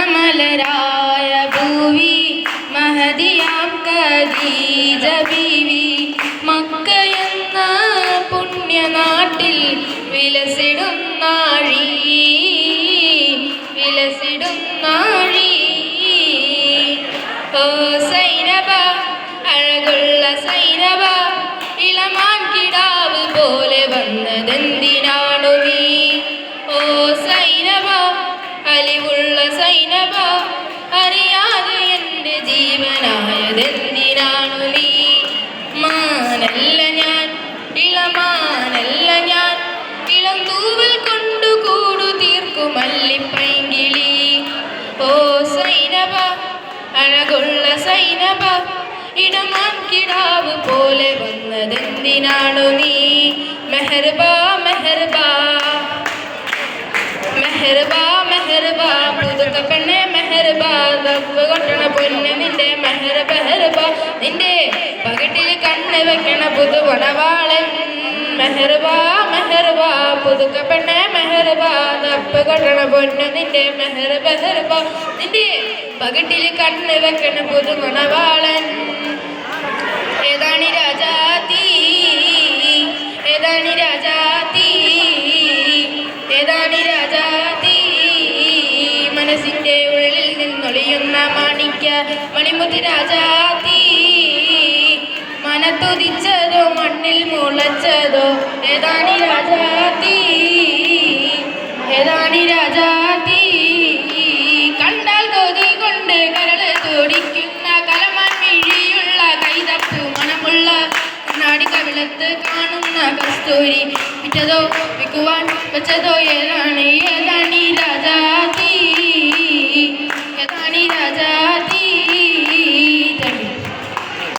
മാണിക്യമലരായ ഭൂവി മഹദിയാം ഖദീജ ബീവി മക്കയെന്ന പുണ്യനാട്ടിൽ വിലസിടും നാഴി ഓ സൈനബ അഴകുള്ള സൈനബ ഇളമാൻ കിടാവ് പോലെ വന്നതെന്തിനാണു നീ ഓ സൈനബ അലിവുള്ള സൈനബ അറിയാതെ എൻ്റെ ജീവനായതെന്തിനാണു നീ മാനല്ല ഞാൻ ഇളമാനല്ല ഞാൻ ഇളം തൂവൽ കൊണ്ടു കൂടു തീർക്കും മല്ലിപ്പൈങ്കിളി ഓ സൈനബ അഴകുള്ള സൈനബ ഇടമാൻ കിടാവ് പോലെ വന്നതെന്തിനാണു നീ മെഹർബാ മെഹർബാ മെഹർബാ മെഹർബാ പുതുക്ക പെണ്ണെ മെഹർബാ ദഫ് കൊട്ടണ പൊന്ന് നിന്റെ മെഹർബാ നിന്റെ പകട്ടിൽ കണ്ണ് വെക്കണ പുതുവണവാളൻ മെഹർബാ മെഹർബാ പുതുക്ക പെണ്ണെ മെഹർബാ ദഫ് കൊട്ടണ പൊന്ന് നിന്റെ മെഹർബാ നിന്റെ പകട്ടിൽ കണ്ണ് വെക്കണ പുതുവണവാളൻ ഏതാണി രാജാതി ഏതാണി രാജാതി ഏതാണി രാജാതി മനസ്സിന്റെ ഉള്ളിൽ നിന്നൊളിയുന്ന മാണിക്യ മണിമുത്ത് രാജാതി മനത്തുതിച്ചതോ മണ്ണിൽ മുളച്ചതോ ഏതാണി രാജാതി ഏതാണി രാജാതി കണ്ടാൽ കൊതി കൊണ്ട് കരള് തുടിക്കുന്ന കലമാൻ മിഴിയുള്ള കൈതപ്പു മണമുള്ള കണ്ണാടി കവിളത്ത് കാണുന്ന കസ്തൂരി വിറ്റതോ വിൽക്കുവാൻ വെച്ചതോ ഏതാണ്